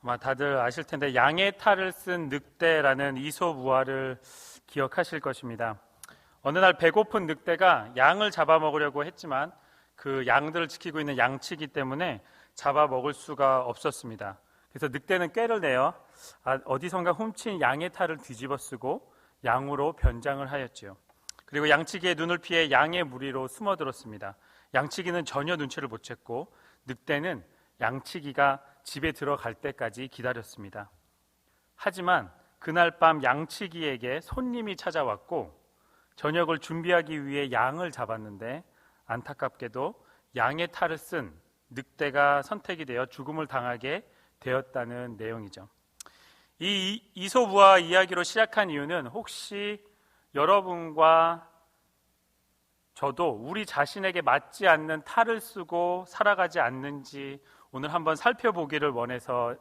아마 다들 아실 텐데 양의 탈을 쓴 늑대라는 이솝 우화를 기억하실 것입니다. 어느 날 배고픈 늑대가 양을 잡아먹으려고 했지만 그 양들을 지키고 있는 양치기 때문에 잡아먹을 수가 없었습니다. 그래서 늑대는 꾀를 내어 어디선가 훔친 양의 탈을 뒤집어 쓰고 양으로 변장을 하였지요. 그리고 양치기의 눈을 피해 양의 무리로 숨어들었습니다. 양치기는 전혀 눈치를 못 챘고 늑대는 양치기가 집에 들어갈 때까지 기다렸습니다. 하지만 그날 밤 양치기에게 손님이 찾아왔고 저녁을 준비하기 위해 양을 잡았는데 안타깝게도 양의 탈을 쓴 늑대가 선택이 되어 죽음을 당하게 되었다는 내용이죠. 이 이솝 우화 이야기로 시작한 이유는 혹시 여러분과 저도 우리 자신에게 맞지 않는 탈을 쓰고 살아가지 않는지 오늘 한번 살펴보기를 원해서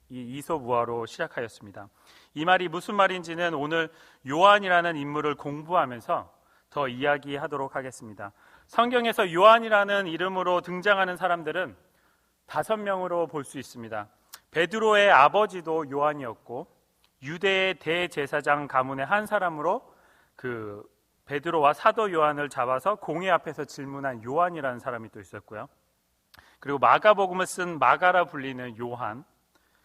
이 이솝 우화로 시작하였습니다. 이 말이 무슨 말인지는 오늘 요한이라는 인물을 공부하면서 더 이야기하도록 하겠습니다. 성경에서 요한이라는 이름으로 등장하는 사람들은 5명으로 볼 수 있습니다. 베드로의 아버지도 요한이었고 유대의 대제사장 가문의 한 사람으로 그 베드로와 사도 요한을 잡아서 공회 앞에서 질문한 요한이라는 사람이 또 있었고요. 그리고 마가복음을 쓴 마가라 불리는 요한,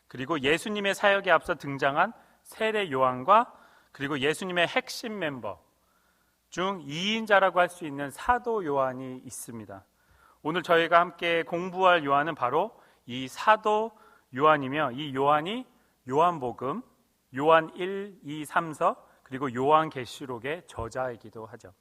그리고 예수님의 사역에 앞서 등장한 세례 요한과 그리고 예수님의 핵심 멤버 중 2인자라고 할 수 있는 사도 요한이 있습니다. 오늘 저희가 함께 공부할 요한은 바로 이 사도 요한이며 이 요한이 요한복음, 요한 1, 2, 3서 그리고 요한계시록의 저자이기도 하죠.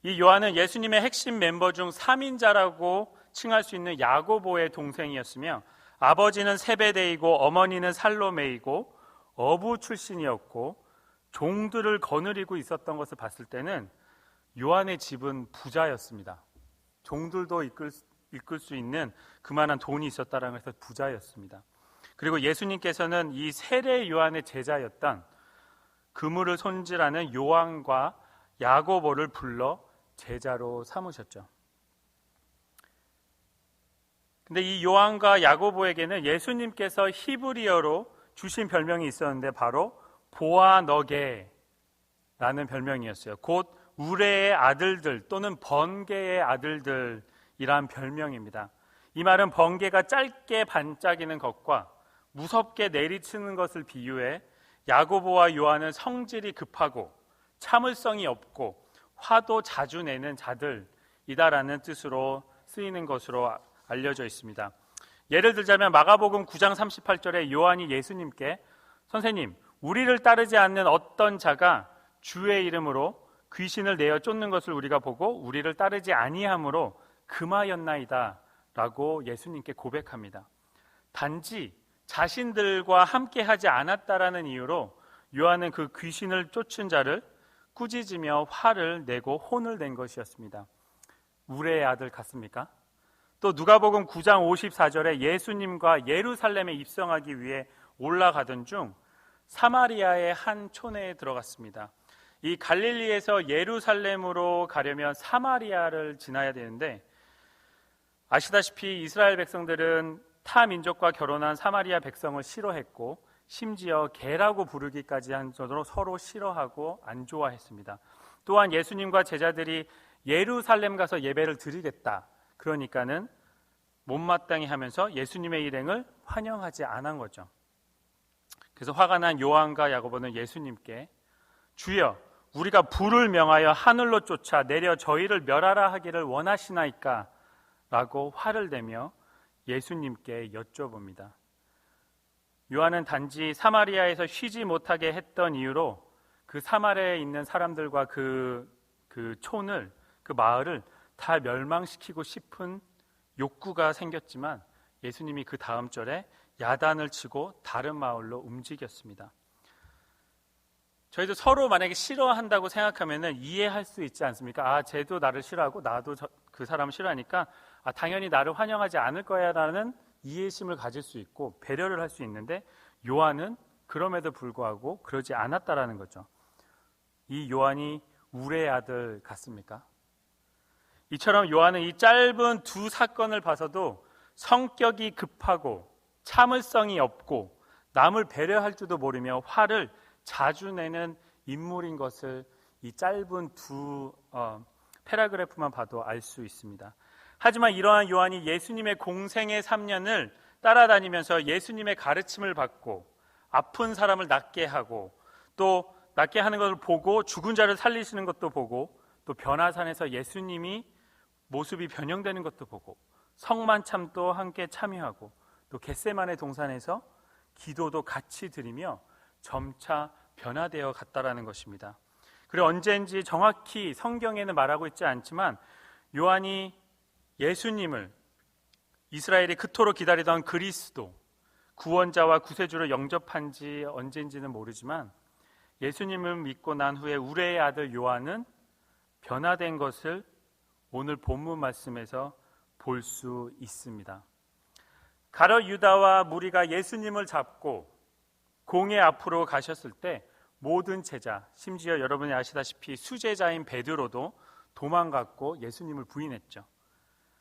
이 요한은 예수님의 핵심 멤버 중 3인자라고 칭할 수 있는 야고보의 동생이었으며 아버지는 세베데이고 어머니는 살로메이고 어부 출신이었고 종들을 거느리고 있었던 것을 봤을 때는 요한의 집은 부자였습니다. 종들도 이끌 수 있는 그만한 돈이 있었다는 것에서 부자였습니다. 그리고 예수님께서는 이 세례 요한의 제자였던 그물을 손질하는 요한과 야고보를 불러 제자로 삼으셨죠. 근데 이 요한과 야고보에게는 예수님께서 히브리어로 주신 별명이 있었는데 바로 보아너게라는 별명이었어요. 곧 우레의 아들들 또는 번개의 아들들이란 별명입니다. 이 말은 번개가 짧게 반짝이는 것과 무섭게 내리치는 것을 비유해 야고보와 요한은 성질이 급하고 참을성이 없고 화도 자주 내는 자들이다라는 뜻으로 쓰이는 것으로 알려져 있습니다. 예를 들자면 마가복음 9장 38절에 요한이 예수님께 선생님, 우리를 따르지 않는 어떤 자가 주의 이름으로 귀신을 내어 쫓는 것을 우리가 보고 우리를 따르지 아니함으로 금하였나이다 라고 예수님께 고백합니다. 단지 자신들과 함께 하지 않았다라는 이유로 요한은 그 귀신을 쫓은 자를 꾸짖으며 화를 내고 혼을 낸 것이었습니다. 우레의 아들 같습니까? 또 누가복음 9장 54절에 예수님과 예루살렘에 입성하기 위해 올라가던 중 사마리아의 한 촌에 들어갔습니다. 이 갈릴리에서 예루살렘으로 가려면 사마리아를 지나야 되는데 아시다시피 이스라엘 백성들은 타 민족과 결혼한 사마리아 백성을 싫어했고 심지어 개라고 부르기까지 한 정도로 서로 싫어하고 안 좋아했습니다. 또한 예수님과 제자들이 예루살렘 가서 예배를 드리겠다 그러니까는 못마땅해 하면서 예수님의 일행을 환영하지 않은 거죠. 그래서 화가 난 요한과 야고보는 예수님께 주여 우리가 불을 명하여 하늘로 쫓아 내려 저희를 멸하라 하기를 원하시나이까 라고 화를 내며 예수님께 여쭤봅니다. 요한은 단지 사마리아에서 쉬지 못하게 했던 이유로 그 사마리아에 있는 사람들과 그 촌을, 그 마을을 다 멸망시키고 싶은 욕구가 생겼지만 예수님이 그 다음 절에 야단을 치고 다른 마을로 움직였습니다. 저희도 서로 만약에 싫어한다고 생각하면 이해할 수 있지 않습니까? 쟤도 나를 싫어하고 나도 그 사람을 싫어하니까 당연히 나를 환영하지 않을 거야 라는 이해심을 가질 수 있고 배려를 할 수 있는데 요한은 그럼에도 불구하고 그러지 않았다라는 거죠. 이 요한이 우레의 아들 같습니까? 이처럼 요한은 이 짧은 두 사건을 봐서도 성격이 급하고 참을성이 없고 남을 배려할 줄도 모르며 화를 자주 내는 인물인 것을 이 짧은 두 패러그래프만 봐도 알 수 있습니다. 하지만 이러한 요한이 예수님의 공생의 3년을 따라다니면서 예수님의 가르침을 받고 아픈 사람을 낫게 하고 또 낫게 하는 것을 보고 죽은 자를 살리시는 것도 보고 또 변화산에서 예수님이 모습이 변형되는 것도 보고 성만참도 함께 참여하고 또 겟세마네 동산에서 기도도 같이 드리며 점차 변화되어 갔다라는 것입니다. 그리고 언제인지 정확히 성경에는 말하고 있지 않지만 요한이 예수님을 이스라엘이 그토록 기다리던 그리스도 구원자와 구세주를 영접한 지 언제인지는 모르지만 예수님을 믿고 난 후에 우레의 아들 요한은 변화된 것을 오늘 본문 말씀에서 볼 수 있습니다. 가룟 유다와 무리가 예수님을 잡고 공회 앞으로 가셨을 때 모든 제자, 심지어 여러분이 아시다시피 수제자인 베드로도 도망갔고 예수님을 부인했죠.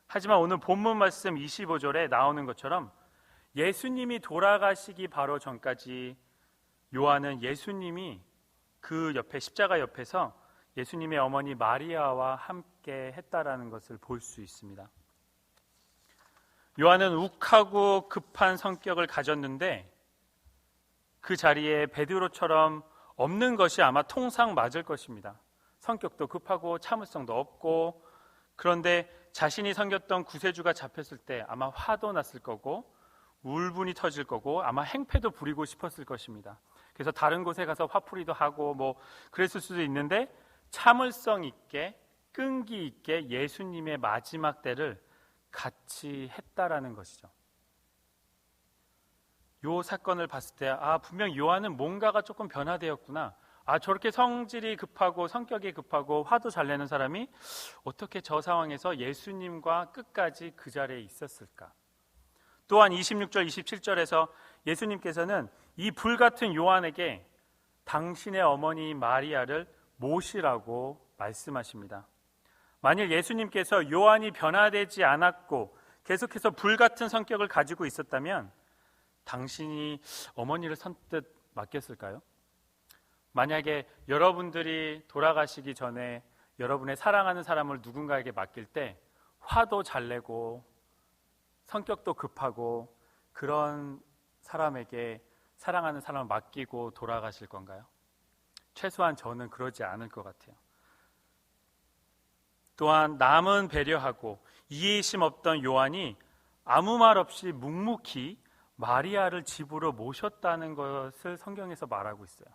하지만 오늘 본문 말씀 25절에 나오는 것처럼 예수님이 돌아가시기 바로 전까지 요한은 예수님이 그 옆에 십자가 옆에서 예수님의 어머니 마리아와 함께 했다라는 것을 볼 수 있습니다. 요한은 욱하고 급한 성격을 가졌는데 그 자리에 베드로처럼 없는 것이 아마 통상 맞을 것입니다. 성격도 급하고 참을성도 없고, 그런데 자신이 섬겼던 구세주가 잡혔을 때 아마 화도 났을 거고 울분이 터질 거고 아마 행패도 부리고 싶었을 것입니다. 그래서 다른 곳에 가서 화풀이도 하고 뭐 그랬을 수도 있는데 참을성 있게 끈기 있게 예수님의 마지막 때를 같이 했다라는 것이죠. 요 사건을 봤을 때 분명 요한은 뭔가가 조금 변화되었구나. 저렇게 성질이 급하고 성격이 급하고 화도 잘 내는 사람이 어떻게 저 상황에서 예수님과 끝까지 그 자리에 있었을까? 또한 26절 27절에서 예수님께서는 이 불같은 요한에게 당신의 어머니 마리아를 모시라고 말씀하십니다. 만일 예수님께서 요한이 변화되지 않았고 계속해서 불같은 성격을 가지고 있었다면 당신이 어머니를 선뜻 맡겼을까요? 만약에 여러분들이 돌아가시기 전에 여러분의 사랑하는 사람을 누군가에게 맡길 때 화도 잘 내고 성격도 급하고 그런 사람에게 사랑하는 사람을 맡기고 돌아가실 건가요? 최소한 저는 그러지 않을 것 같아요. 또한 남은 배려하고 이해심 없던 요한이 아무 말 없이 묵묵히 마리아를 집으로 모셨다는 것을 성경에서 말하고 있어요.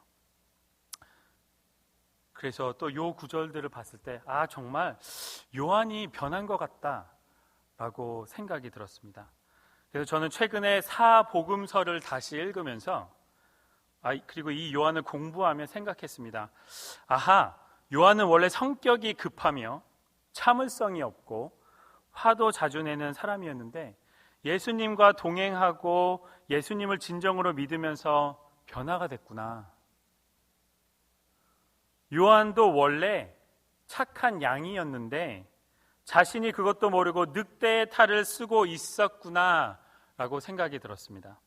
그래서 또 요 구절들을 봤을 때 정말 요한이 변한 것 같다라고 생각이 들었습니다. 그래서 저는 최근에 사복음서를 다시 읽으면서 그리고 이 요한을 공부하며 생각했습니다. 요한은 원래 성격이 급하며 참을성이 없고 화도 자주 내는 사람이었는데 예수님과 동행하고 예수님을 진정으로 믿으면서 변화가 됐구나. 요한도 원래 착한 양이었는데 자신이 그것도 모르고 늑대의 탈을 쓰고 있었구나 라고 생각이 들었습니다.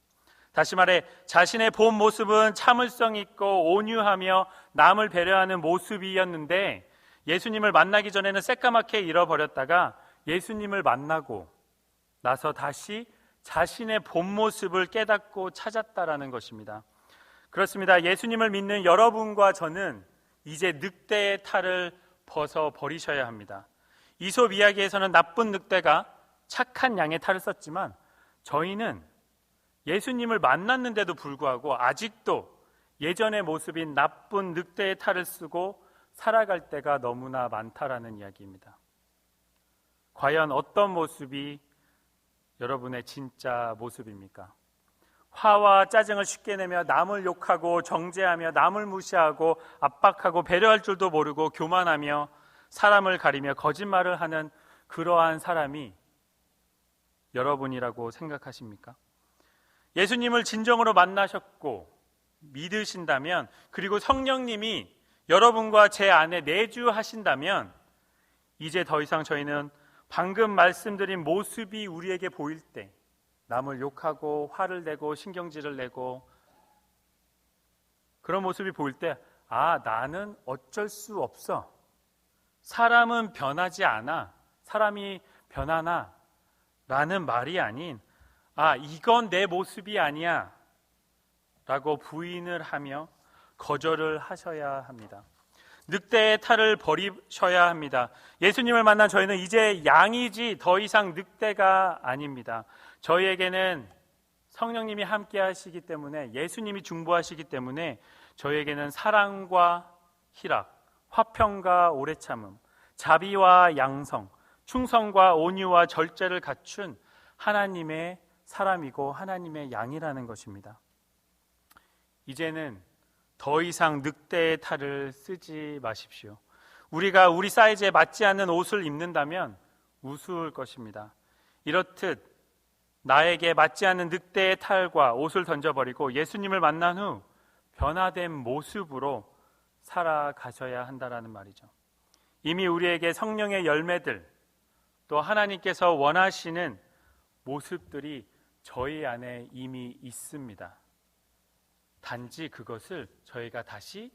다시 말해 자신의 본 모습은 참을성 있고 온유하며 남을 배려하는 모습이었는데 예수님을 만나기 전에는 새까맣게 잃어버렸다가 예수님을 만나고 나서 다시 자신의 본 모습을 깨닫고 찾았다라는 것입니다. 그렇습니다. 예수님을 믿는 여러분과 저는 이제 늑대의 탈을 벗어버리셔야 합니다. 이솝 이야기에서는 나쁜 늑대가 착한 양의 탈을 썼지만 저희는 예수님을 만났는데도 불구하고 아직도 예전의 모습인 나쁜 늑대의 탈을 쓰고 살아갈 때가 너무나 많다라는 이야기입니다. 과연 어떤 모습이 여러분의 진짜 모습입니까? 화와 짜증을 쉽게 내며 남을 욕하고 정죄하며 남을 무시하고 압박하고 배려할 줄도 모르고 교만하며 사람을 가리며 거짓말을 하는 그러한 사람이 여러분이라고 생각하십니까? 예수님을 진정으로 만나셨고 믿으신다면, 그리고 성령님이 여러분과 제 안에 내주하신다면 이제 더 이상 저희는 방금 말씀드린 모습이 우리에게 보일 때 남을 욕하고 화를 내고 신경질을 내고 그런 모습이 보일 때 나는 어쩔 수 없어. 사람은 변하지 않아. 사람이 변하나 라는 말이 아닌 이건 내 모습이 아니야 라고 부인을 하며 거절을 하셔야 합니다. 늑대의 탈을 버리셔야 합니다. 예수님을 만난 저희는 이제 양이지 더 이상 늑대가 아닙니다. 저희에게는 성령님이 함께 하시기 때문에, 예수님이 중보하시기 때문에 저희에게는 사랑과 희락, 화평과 오래 참음, 자비와 양성, 충성과 온유와 절제를 갖춘 하나님의 사람이고 하나님의 양이라는 것입니다. 이제는 더 이상 늑대의 탈을 쓰지 마십시오. 우리가 우리 사이즈에 맞지 않는 옷을 입는다면 우스울 것입니다. 이렇듯 나에게 맞지 않는 늑대의 탈과 옷을 던져버리고 예수님을 만난 후 변화된 모습으로 살아가셔야 한다는 말이죠. 이미 우리에게 성령의 열매들, 또 하나님께서 원하시는 모습들이 저희 안에 이미 있습니다. 단지 그것을 저희가 다시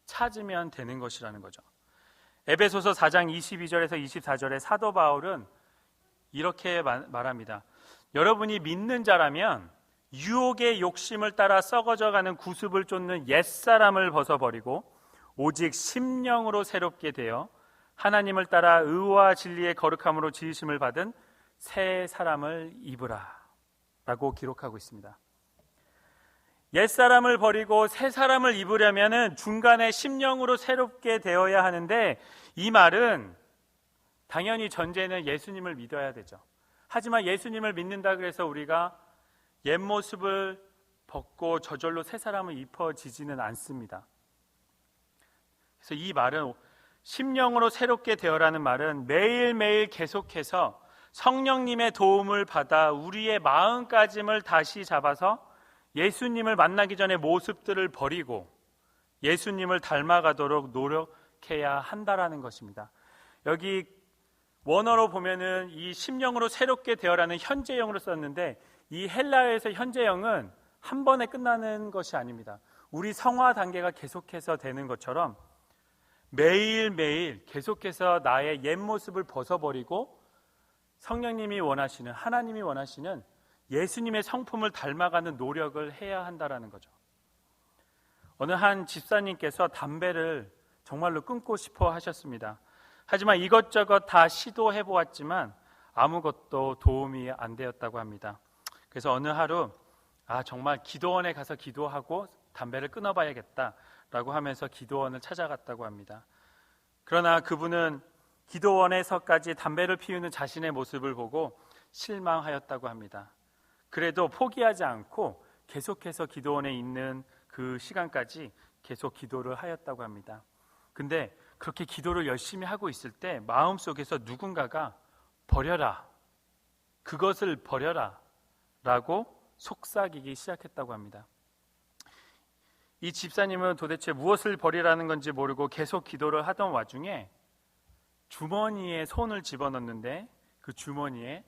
찾으면 되는 것이라는 거죠. 에베소서 4장 22절에서 24절에 사도 바울은 이렇게 말합니다. 여러분이 믿는 자라면 유혹의 욕심을 따라 썩어져가는 구습을 쫓는 옛사람을 벗어버리고 오직 심령으로 새롭게 되어 하나님을 따라 의와 진리의 거룩함으로 지으심을 받은 새 사람을 입으라 라고 기록하고 있습니다. 옛사람을 버리고 새 사람을 입으려면 중간에 심령으로 새롭게 되어야 하는데, 이 말은 당연히 전제는 예수님을 믿어야 되죠. 하지만 예수님을 믿는다 그래서 우리가 옛 모습을 벗고 저절로 새 사람을 입어지지는 않습니다. 그래서 이 말은, 심령으로 새롭게 되어라는 말은 매일매일 계속해서 성령님의 도움을 받아 우리의 마음가짐을 다시 잡아서 예수님을 만나기 전에 모습들을 버리고 예수님을 닮아가도록 노력해야 한다라는 것입니다. 여기 원어로 보면은 이 심령으로 새롭게 되어라는 현재형으로 썼는데, 이 헬라어에서 현재형은 한 번에 끝나는 것이 아닙니다. 우리 성화 단계가 계속해서 되는 것처럼 매일매일 계속해서 나의 옛 모습을 벗어버리고 성령님이 원하시는, 하나님이 원하시는 예수님의 성품을 닮아가는 노력을 해야 한다라는 거죠. 어느 한 집사님께서 담배를 정말로 끊고 싶어 하셨습니다. 하지만 이것저것 다 시도해 보았지만 아무것도 도움이 안 되었다고 합니다. 그래서 어느 하루 정말 기도원에 가서 기도하고 담배를 끊어봐야겠다라고 하면서 기도원을 찾아갔다고 합니다. 그러나 그분은 기도원에서까지 담배를 피우는 자신의 모습을 보고 실망하였다고 합니다. 그래도 포기하지 않고 계속해서 기도원에 있는 그 시간까지 계속 기도를 하였다고 합니다. 근데 그렇게 기도를 열심히 하고 있을 때 마음속에서 누군가가 버려라, 그것을 버려라 라고 속삭이기 시작했다고 합니다. 이 집사님은 도대체 무엇을 버리라는 건지 모르고 계속 기도를 하던 와중에 주머니에 손을 집어넣는데 그 주머니에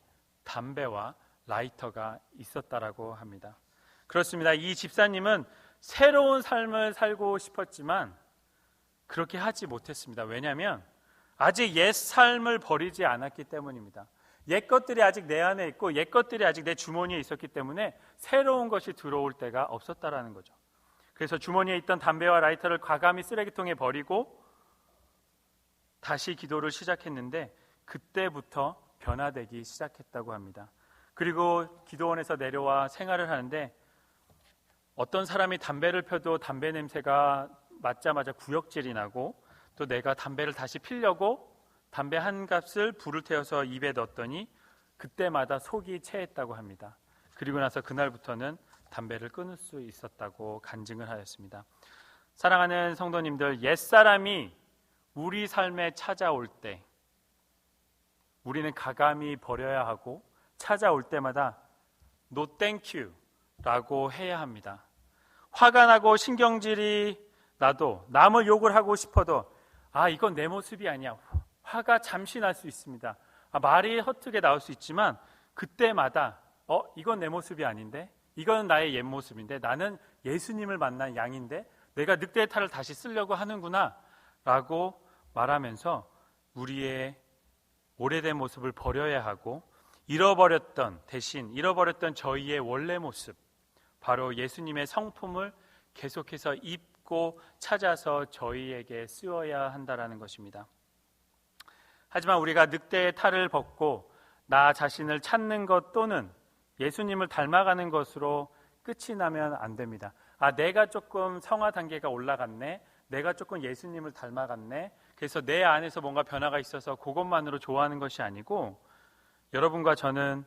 담배와 라이터가 있었다라고 합니다. 그렇습니다. 이 집사님은 새로운 삶을 살고 싶었지만 그렇게 하지 못했습니다. 왜냐하면 아직 옛 삶을 버리지 않았기 때문입니다. 옛 것들이 아직 내 안에 있고 옛 것들이 아직 내 주머니에 있었기 때문에 새로운 것이 들어올 때가 없었다라는 거죠. 그래서 주머니에 있던 담배와 라이터를 과감히 쓰레기통에 버리고 다시 기도를 시작했는데 그때부터 변화되기 시작했다고 합니다. 그리고 기도원에서 내려와 생활을 하는데 어떤 사람이 담배를 펴도 담배 냄새가 맞자마자 구역질이 나고, 또 내가 담배를 다시 피려고 담배 한 갑을 불을 태워서 입에 넣었더니 그때마다 속이 체했다고 합니다. 그리고 나서 그날부터는 담배를 끊을 수 있었다고 간증을 하였습니다. 사랑하는 성도님들, 옛사람이 우리 삶에 찾아올 때 우리는 가감히 버려야 하고 찾아올 때마다 No thank you 라고 해야 합니다. 화가 나고 신경질이 나도, 남을 욕을 하고 싶어도 이건 내 모습이 아니야, 화가 잠시 날 수 있습니다. 말이 헛되게 나올 수 있지만 그때마다 이건 내 모습이 아닌데, 이건 나의 옛 모습인데, 나는 예수님을 만난 양인데 내가 늑대의 탈을 다시 쓰려고 하는구나 라고 말하면서 우리의 오래된 모습을 버려야 하고, 대신 잃어버렸던 저희의 원래 모습, 바로 예수님의 성품을 계속해서 입고 찾아서 저희에게 쓰여야 한다라는 것입니다. 하지만 우리가 늑대의 탈을 벗고 나 자신을 찾는 것 또는 예수님을 닮아가는 것으로 끝이 나면 안 됩니다. 내가 조금 성화 단계가 올라갔네, 내가 조금 예수님을 닮아갔네, 그래서 내 안에서 뭔가 변화가 있어서 그것만으로 좋아하는 것이 아니고, 여러분과 저는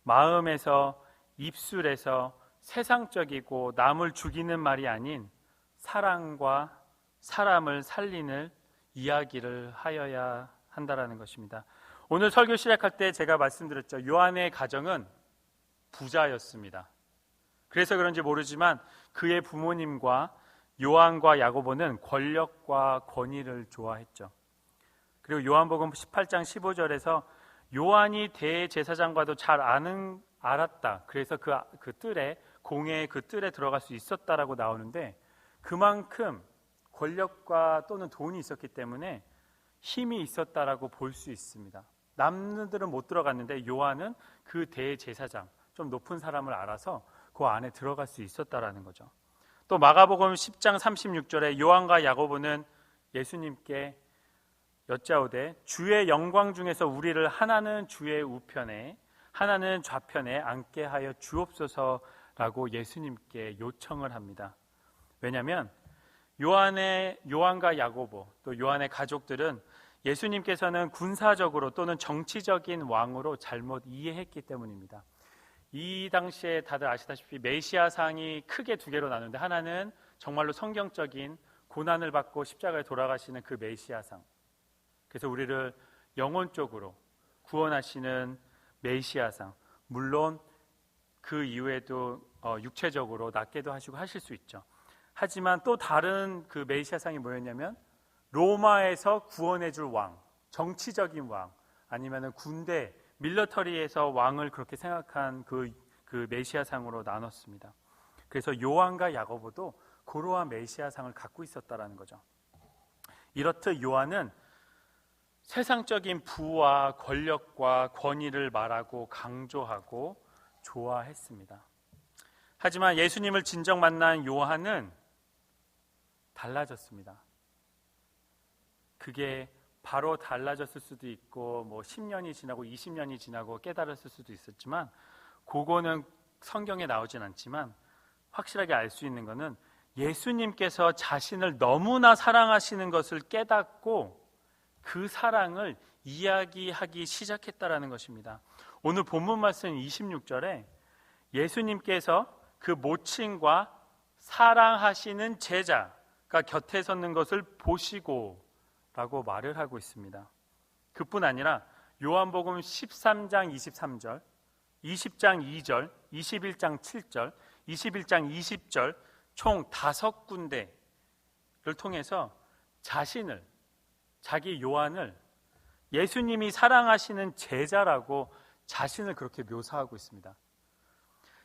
마음에서, 입술에서 세상적이고 남을 죽이는 말이 아닌 사랑과 사람을 살리는 이야기를 하여야 한다라는 것입니다. 오늘 설교 시작할 때 제가 말씀드렸죠. 요한의 가정은 부자였습니다. 그래서 그런지 모르지만 그의 부모님과 요한과 야고보는 권력과 권위를 좋아했죠. 그리고 요한복음 18장 15절에서 요한이 대제사장과도 잘 알았다. 그래서 그 뜰에, 공회의 그 뜰에 들어갈 수 있었다라고 나오는데, 그만큼 권력과 또는 돈이 있었기 때문에 힘이 있었다라고 볼 수 있습니다. 남들은 못 들어갔는데 요한은 그 대제사장, 좀 높은 사람을 알아서 그 안에 들어갈 수 있었다라는 거죠. 또 마가복음 10장 36절에 요한과 야고보는 예수님께 여짜오되 주의 영광 중에서 우리를 하나는 주의 우편에 하나는 좌편에 앉게 하여 주옵소서라고 예수님께 요청을 합니다. 왜냐하면 요한과 야고보, 또 요한의 가족들은 예수님께서는 군사적으로 또는 정치적인 왕으로 잘못 이해했기 때문입니다. 이 당시에 다들 아시다시피 메시아상이 크게 두 개로 나누는데, 하나는 정말로 성경적인 고난을 받고 십자가에 돌아가시는 그 메시아상, 그래서 우리를 영혼적으로 구원하시는 메시아상, 물론 그 이후에도 육체적으로 낫게도 하시고 하실 수 있죠. 하지만 또 다른 그 메시아상이 뭐였냐면 로마에서 구원해줄 왕, 정치적인 왕, 아니면 군대, 밀러터리에서 왕을 그렇게 생각한 그 메시아상으로 나눴습니다. 그래서 요한과 야고보도 그러한 메시아상을 갖고 있었다라는 거죠. 이렇듯 요한은 세상적인 부와 권력과 권위를 말하고 강조하고 좋아했습니다. 하지만 예수님을 진정 만난 요한은 달라졌습니다. 그게 바로 달라졌을 수도 있고 10년이 지나고 20년이 지나고 깨달았을 수도 있었지만, 그거는 성경에 나오진 않지만 확실하게 알 수 있는 것은 예수님께서 자신을 너무나 사랑하시는 것을 깨닫고 그 사랑을 이야기하기 시작했다라는 것입니다. 오늘 본문 말씀 26절에 예수님께서 그 모친과 사랑하시는 제자가 곁에 섰는 것을 보시고 라고 말을 하고 있습니다. 그뿐 아니라 요한복음 13장 23절, 20장 2절, 21장 7절, 21장 20절 총 5군데를 통해서 자기 요한을 예수님이 사랑하시는 제자라고 자신을 그렇게 묘사하고 있습니다.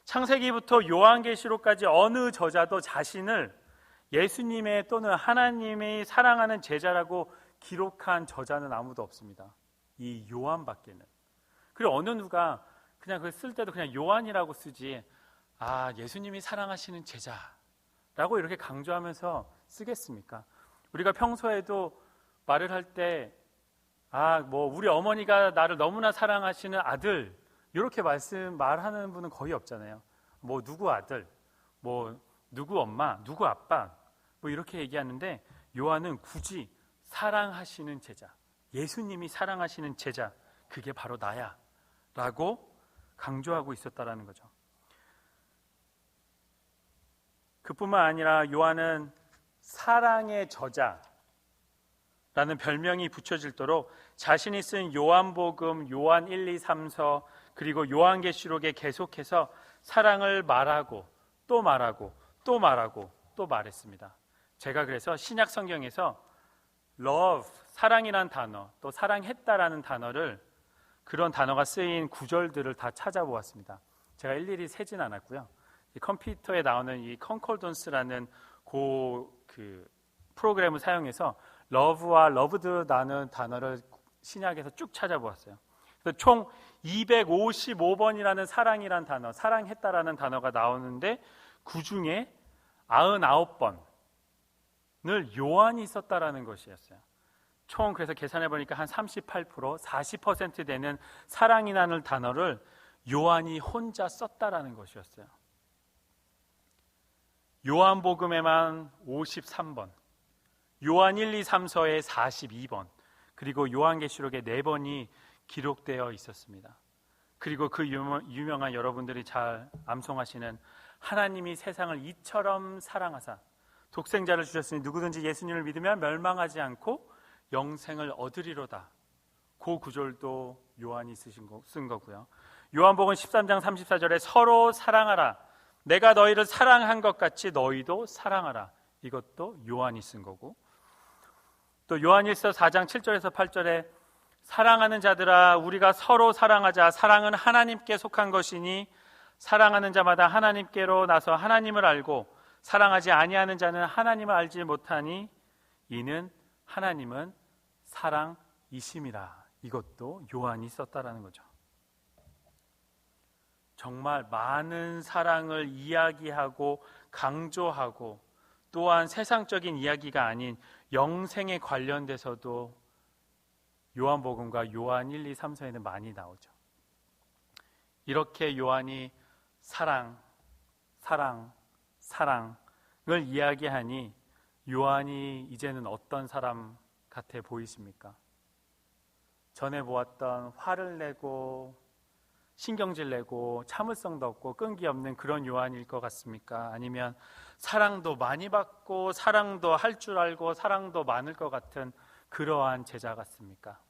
창세기부터 요한계시록까지 어느 저자도 자신을 예수님의 또는 하나님이 사랑하는 제자라고 기록한 저자는 아무도 없습니다. 이 요한밖에는. 그리고 어느 누가 그냥 그걸 쓸 때도 그냥 요한이라고 쓰지, 예수님이 사랑하시는 제자라고 이렇게 강조하면서 쓰겠습니까? 우리가 평소에도 말을 할 때 우리 어머니가 나를 너무나 사랑하시는 아들, 이렇게 말하는 분은 거의 없잖아요. 누구 아들, 누구 엄마, 누구 아빠, 이렇게 얘기하는데, 요한은 굳이 사랑하시는 제자, 예수님이 사랑하시는 제자, 그게 바로 나야 라고 강조하고 있었다라는 거죠. 그뿐만 아니라 요한은 사랑의 저자라는 별명이 붙여질도록 자신이 쓴 요한복음, 요한 1, 2, 3서, 그리고 요한계시록에 계속해서 사랑을 말하고 또 말하고 또 말하고 또 말했습니다. 제가 그래서 신약 성경에서 love, 사랑이란 단어, 또 사랑했다라는 단어를, 그런 단어가 쓰인 구절들을 다 찾아보았습니다. 제가 일일이 세진 않았고요. 이 컴퓨터에 나오는 이 컨콜던스라는 그 프로그램을 사용해서 러브와 러브드라는 단어를 신약에서 쭉 찾아보았어요. 그래서 총 255번이라는 사랑이란 단어, 사랑했다라는 단어가 나오는데 그 중에 99번을 요한이 썼다라는 것이었어요. 총 그래서 계산해 보니까 한 38%, 40% 되는 사랑이라는 단어를 요한이 혼자 썼다라는 것이었어요. 요한복음에만 53번, 요한 1, 2, 3서에 42번, 그리고 요한계시록에 4번이 기록되어 있었습니다. 그리고 그 유명한 여러분들이 잘 암송하시는 하나님이 세상을 이처럼 사랑하사 독생자를 주셨으니 누구든지 예수님을 믿으면 멸망하지 않고 영생을 얻으리로다. 그 구절도 요한이 쓴 거고요. 요한복음 13장 34절에 서로 사랑하라. 내가 너희를 사랑한 것 같이 너희도 사랑하라. 이것도 요한이 쓴 거고, 또 요한일서 4장 7절에서 8절에 사랑하는 자들아 우리가 서로 사랑하자. 사랑은 하나님께 속한 것이니 사랑하는 자마다 하나님께로 나서 하나님을 알고 사랑하지 아니하는 자는 하나님을 알지 못하니 이는 하나님은 사랑이심이라. 이것도 요한이 썼다라는 거죠. 정말 많은 사랑을 이야기하고 강조하고 또한 세상적인 이야기가 아닌 영생에 관련돼서도 요한복음과 요한 1, 2, 3서에는 많이 나오죠. 이렇게 요한이 사랑, 사랑, 사랑을 이야기하니 요한이 이제는 어떤 사람 같아 보이십니까? 전에 보았던 화를 내고 신경질 내고 참을성도 없고 끈기 없는 그런 요한일 것 같습니까? 아니면 사랑도 많이 받고 사랑도 할 줄 알고 사랑도 많을 것 같은 그러한 제자 같습니까?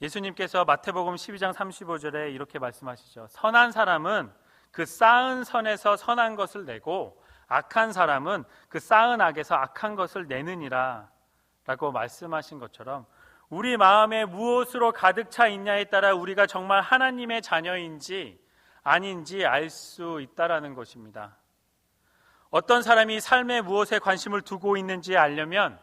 예수님께서 마태복음 12장 35절에 이렇게 말씀하시죠. 선한 사람은 그 쌓은 선에서 선한 것을 내고 악한 사람은 그 쌓은 악에서 악한 것을 내느니라 라고 말씀하신 것처럼 우리 마음에 무엇으로 가득 차 있냐에 따라 우리가 정말 하나님의 자녀인지 아닌지 알 수 있다라는 것입니다. 어떤 사람이 삶에 무엇에 관심을 두고 있는지 알려면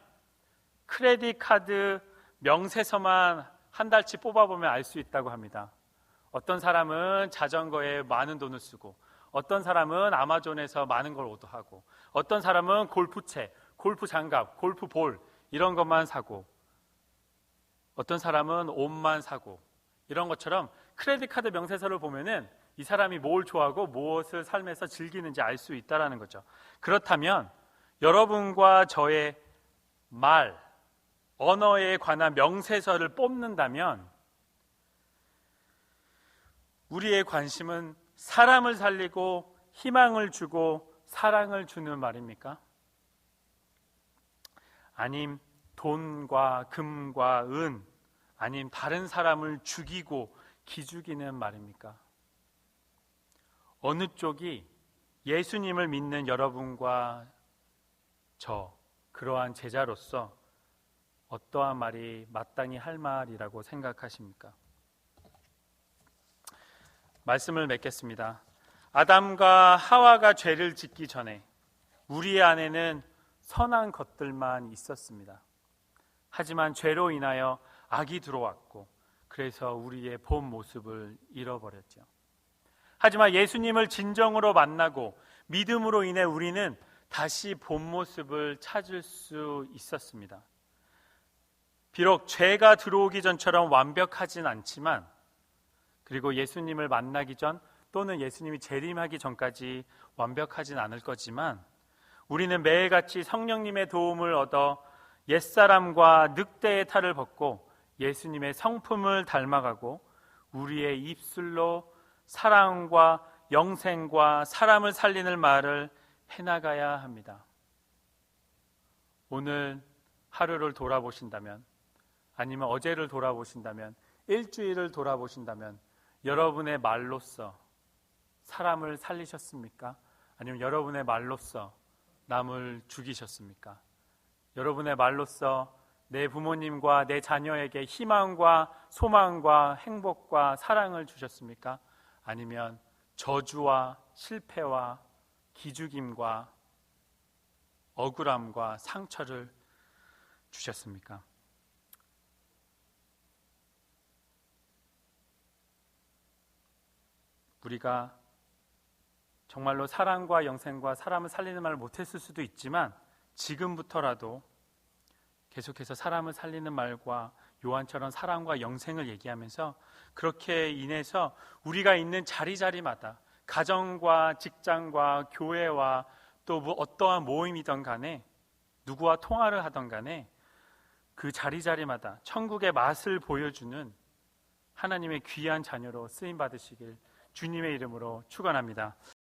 크레딧 카드 명세서만 한 달치 뽑아보면 알 수 있다고 합니다. 어떤 사람은 자전거에 많은 돈을 쓰고, 어떤 사람은 아마존에서 많은 걸 오더하고, 어떤 사람은 골프채, 골프 장갑, 골프 볼 이런 것만 사고, 어떤 사람은 옷만 사고, 이런 것처럼 크레딧 카드 명세서를 보면은 이 사람이 뭘 좋아하고 무엇을 삶에서 즐기는지 알 수 있다라는 거죠. 그렇다면 여러분과 저의 말, 언어에 관한 명세서를 뽑는다면 우리의 관심은 사람을 살리고 희망을 주고 사랑을 주는 말입니까? 아님 돈과 금과 은, 아님 다른 사람을 죽이고 기죽이는 말입니까? 어느 쪽이 예수님을 믿는 여러분과 저, 그러한 제자로서 어떠한 말이 마땅히 할 말이라고 생각하십니까? 말씀을 맺겠습니다. 아담과 하와가 죄를 짓기 전에 우리 안에는 선한 것들만 있었습니다. 하지만 죄로 인하여 악이 들어왔고 그래서 우리의 본 모습을 잃어버렸죠. 하지만 예수님을 진정으로 만나고 믿음으로 인해 우리는 다시 본 모습을 찾을 수 있었습니다. 비록 죄가 들어오기 전처럼 완벽하진 않지만, 그리고 예수님을 만나기 전 또는 예수님이 재림하기 전까지 완벽하진 않을 거지만 우리는 매일같이 성령님의 도움을 얻어 옛사람과 늑대의 탈을 벗고 예수님의 성품을 닮아가고 우리의 입술로 사랑과 영생과 사람을 살리는 말을 해나가야 합니다. 오늘 하루를 돌아보신다면, 아니면 어제를 돌아보신다면, 일주일을 돌아보신다면 여러분의 말로써 사람을 살리셨습니까? 아니면 여러분의 말로써 남을 죽이셨습니까? 여러분의 말로써 내 부모님과 내 자녀에게 희망과 소망과 행복과 사랑을 주셨습니까? 아니면 저주와 실패와 기죽임과 억울함과 상처를 주셨습니까? 우리가 정말로 사랑과 영생과 사람을 살리는 말을 못했을 수도 있지만 지금부터라도 계속해서 사람을 살리는 말과 요한처럼 사랑과 영생을 얘기하면서 그렇게 인해서 우리가 있는 자리자리마다 가정과 직장과 교회와 또 어떠한 모임이든 간에 누구와 통화를 하던 간에 그 자리자리마다 천국의 맛을 보여주는 하나님의 귀한 자녀로 쓰임 받으시길 주님의 이름으로 축원합니다.